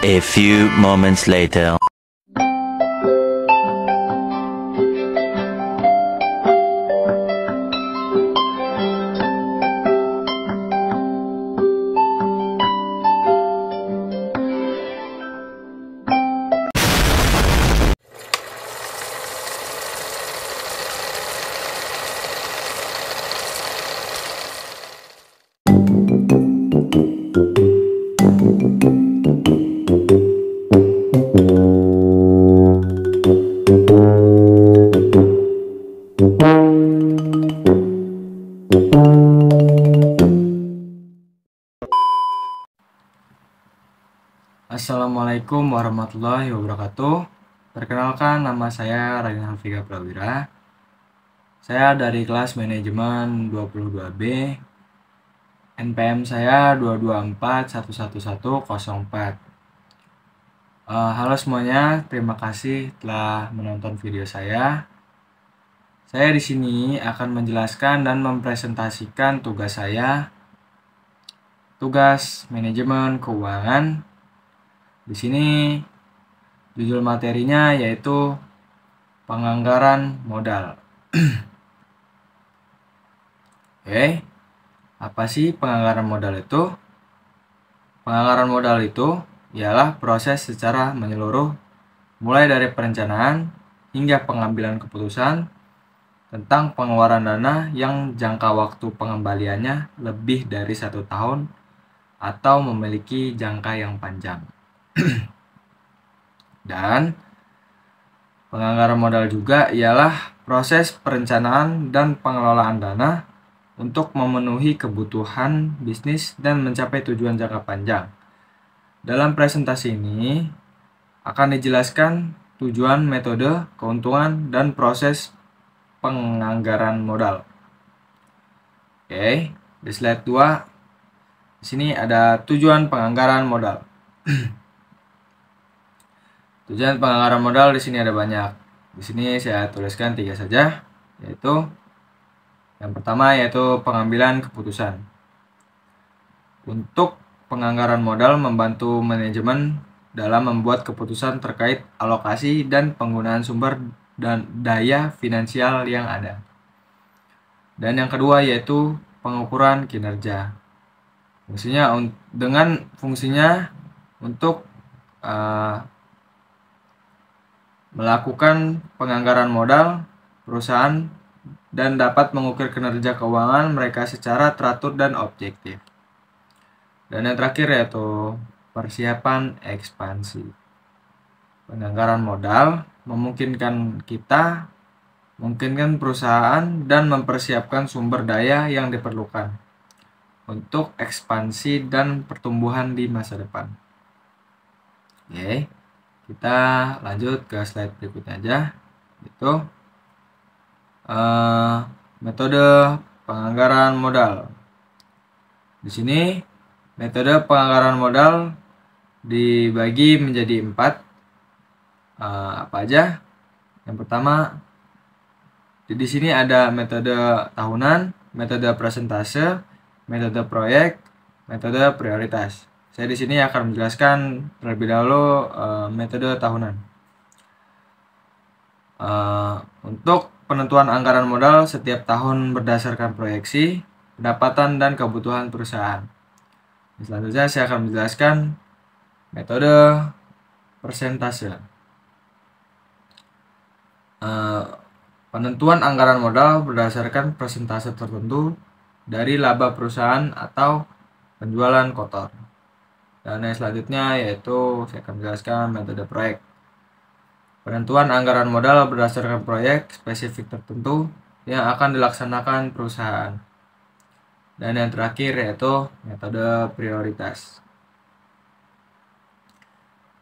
A few moments later. Assalamualaikum warahmatullahi wabarakatuh. Perkenalkan, nama saya Raina Halfika Prawira. Saya dari kelas manajemen 22B. NPM saya 224111104. Halo semuanya, terima kasih telah menonton video saya. Saya di sini akan menjelaskan dan mempresentasikan tugas saya, tugas manajemen keuangan. Di sini judul materinya yaitu penganggaran modal. Oke, apa sih penganggaran modal itu? Penganggaran modal itu ialah proses secara menyeluruh mulai dari perencanaan hingga pengambilan keputusan tentang pengeluaran dana yang jangka waktu pengembaliannya lebih dari 1 tahun atau memiliki jangka yang panjang. Dan penganggaran modal juga ialah proses perencanaan dan pengelolaan dana untuk memenuhi kebutuhan bisnis dan mencapai tujuan jangka panjang. Dalam presentasi ini akan dijelaskan tujuan, metode, keuntungan, dan proses penganggaran modal. Oke, di slide 2 di sini ada tujuan penganggaran modal. Tujuan penganggaran modal di sini ada banyak. Di sini saya tuliskan 3 saja, yaitu yang pertama yaitu pengambilan keputusan. Untuk penganggaran modal membantu manajemen dalam membuat keputusan terkait alokasi dan penggunaan sumber dan daya finansial yang ada. Dan yang kedua yaitu pengukuran kinerja. Fungsinya untuk melakukan penganggaran modal perusahaan dan dapat mengukur kinerja keuangan mereka secara teratur dan objektif. Dan yang terakhir yaitu persiapan ekspansi. Penganggaran modal memungkinkan perusahaan dan mempersiapkan sumber daya yang diperlukan untuk ekspansi dan pertumbuhan di masa depan. Oke. Kita lanjut ke slide berikutnya aja, yaitu metode penganggaran modal. Di sini metode penganggaran modal dibagi menjadi 4. Apa aja? Yang pertama, di sini ada metode tahunan, metode persentase, metode proyek, metode prioritas. Saya di sini akan menjelaskan terlebih dahulu metode tahunan. Untuk penentuan anggaran modal setiap tahun berdasarkan proyeksi, pendapatan dan kebutuhan perusahaan. Selanjutnya saya akan menjelaskan metode persentase. Penentuan anggaran modal berdasarkan persentase tertentu dari laba perusahaan atau penjualan kotor. Dan yang selanjutnya yaitu saya akan menjelaskan metode proyek. Penentuan anggaran modal berdasarkan proyek spesifik tertentu yang akan dilaksanakan perusahaan. Dan yang terakhir yaitu metode prioritas.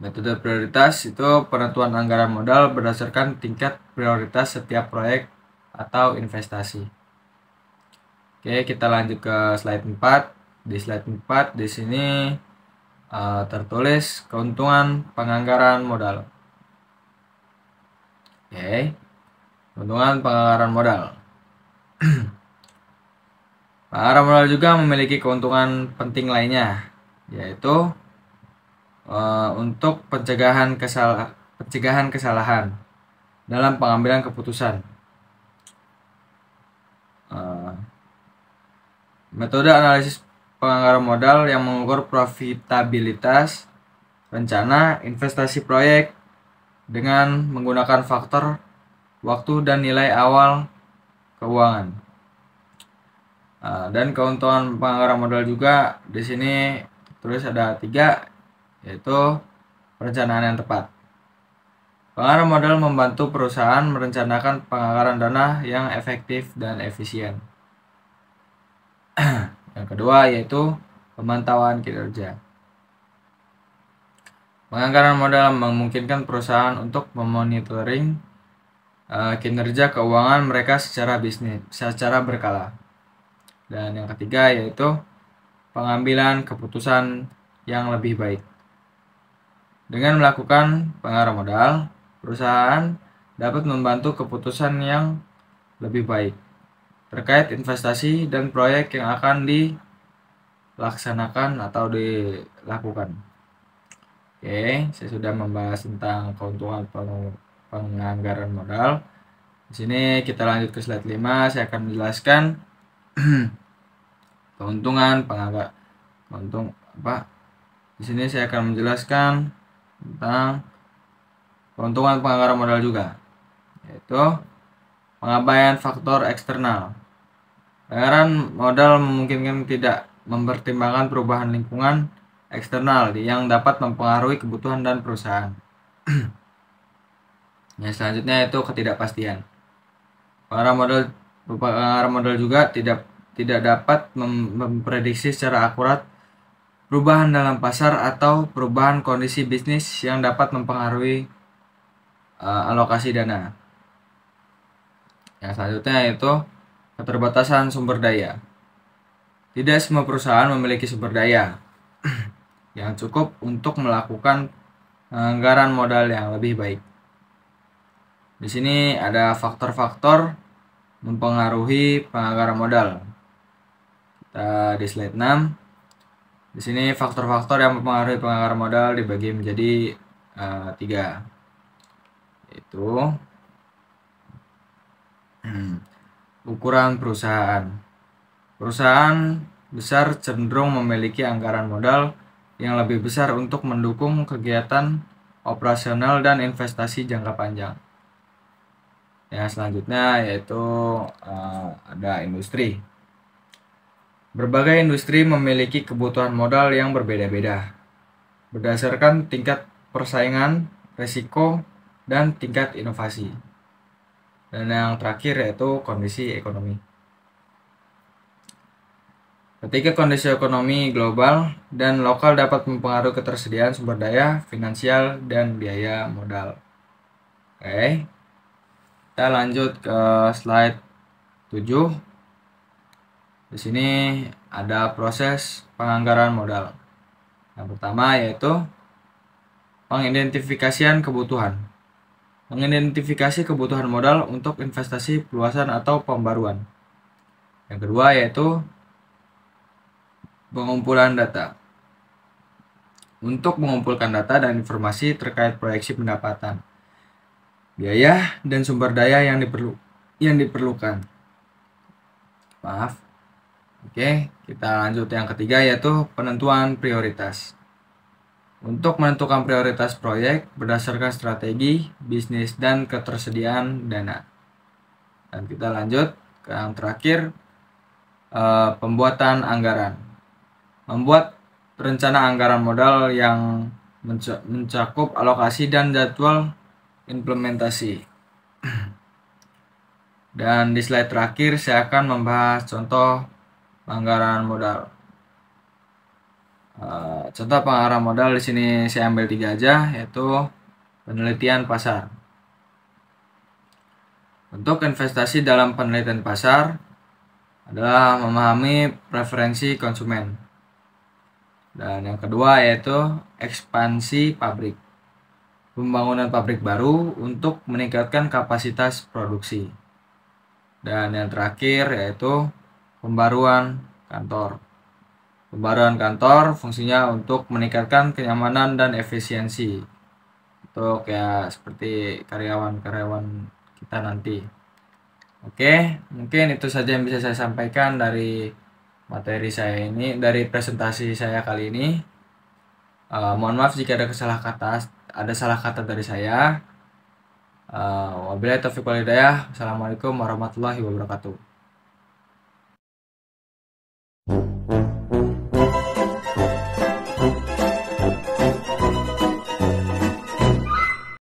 Metode prioritas itu penentuan anggaran modal berdasarkan tingkat prioritas setiap proyek atau investasi. Oke, kita lanjut ke slide 4. Di slide 4 di sini tertulis keuntungan penganggaran modal. Oke, keuntungan penganggaran modal. Penganggaran modal juga memiliki keuntungan penting lainnya, yaitu untuk pencegahan kesalahan dalam pengambilan keputusan. Metode analisis penganggaran modal yang mengukur profitabilitas rencana investasi proyek dengan menggunakan faktor waktu dan nilai awal keuangan. Dan keuntungan penganggaran modal juga di sini terus ada 3, yaitu perencanaan yang tepat. Penganggaran modal membantu perusahaan merencanakan penganggaran dana yang efektif dan efisien. Yang kedua yaitu pemantauan kinerja. Penganggaran modal memungkinkan perusahaan untuk memonitoring kinerja keuangan mereka secara berkala. Dan yang ketiga yaitu pengambilan keputusan yang lebih baik. Dengan melakukan penganggaran modal, perusahaan dapat membantu keputusan yang lebih baik terkait investasi dan proyek yang akan dilaksanakan atau dilakukan. Oke, saya sudah membahas tentang keuntungan penganggaran modal. Di sini kita lanjut ke slide 5, saya akan menjelaskan Di sini saya akan menjelaskan tentang keuntungan penganggaran modal juga, yaitu pengabaian faktor eksternal. Penganggaran modal memungkinkan tidak mempertimbangkan perubahan lingkungan eksternal yang dapat mempengaruhi kebutuhan dan perusahaan. Yang selanjutnya itu ketidakpastian. Penganggaran modal juga tidak dapat memprediksi secara akurat perubahan dalam pasar atau perubahan kondisi bisnis yang dapat mempengaruhi alokasi dana. Yang selanjutnya yaitu keterbatasan sumber daya. Tidak semua perusahaan memiliki sumber daya yang cukup untuk melakukan penganggaran modal yang lebih baik. Di sini ada faktor-faktor mempengaruhi penganggaran modal. Kita di slide 6. Di sini faktor-faktor yang mempengaruhi penganggaran modal dibagi menjadi 3, yaitu ukuran perusahaan. Perusahaan besar cenderung memiliki anggaran modal yang lebih besar untuk mendukung kegiatan operasional dan investasi jangka panjang. Yang selanjutnya yaitu ada industri. Berbagai industri memiliki kebutuhan modal yang berbeda-beda berdasarkan tingkat persaingan, risiko, dan tingkat inovasi. Dan yang terakhir yaitu kondisi ekonomi. Ketika kondisi ekonomi global dan lokal dapat mempengaruhi ketersediaan sumber daya, finansial, dan biaya modal. Oke. Kita lanjut ke slide 7. Di sini ada proses penganggaran modal. Yang pertama yaitu pengidentifikasian kebutuhan. Mengidentifikasi kebutuhan modal untuk investasi perluasan atau pembaruan. Yang kedua yaitu pengumpulan data. Untuk mengumpulkan data dan informasi terkait proyeksi pendapatan, biaya, dan sumber daya yang diperlukan. Oke, kita lanjut yang ketiga yaitu penentuan prioritas. Untuk menentukan prioritas proyek berdasarkan strategi, bisnis, dan ketersediaan dana. Dan kita lanjut ke yang terakhir, pembuatan anggaran. Membuat rencana anggaran modal yang mencakup alokasi dan jadwal implementasi. Dan di slide terakhir saya akan membahas contoh penganggaran modal. Contoh penganggaran modal di sini saya ambil 3 aja, yaitu penelitian pasar. Untuk investasi dalam penelitian pasar adalah memahami preferensi konsumen. Dan yang kedua yaitu ekspansi pabrik. Pembangunan pabrik baru untuk meningkatkan kapasitas produksi. Dan yang terakhir yaitu pembaruan kantor. Pembaruan kantor fungsinya untuk meningkatkan kenyamanan dan efisiensi untuk ya seperti karyawan-karyawan kita nanti. Oke, mungkin itu saja yang bisa saya sampaikan dari materi saya ini, dari presentasi saya kali ini. Mohon maaf jika ada salah kata dari saya. Wabillahi taufiq wal hidayah. Assalamualaikum warahmatullahi wabarakatuh.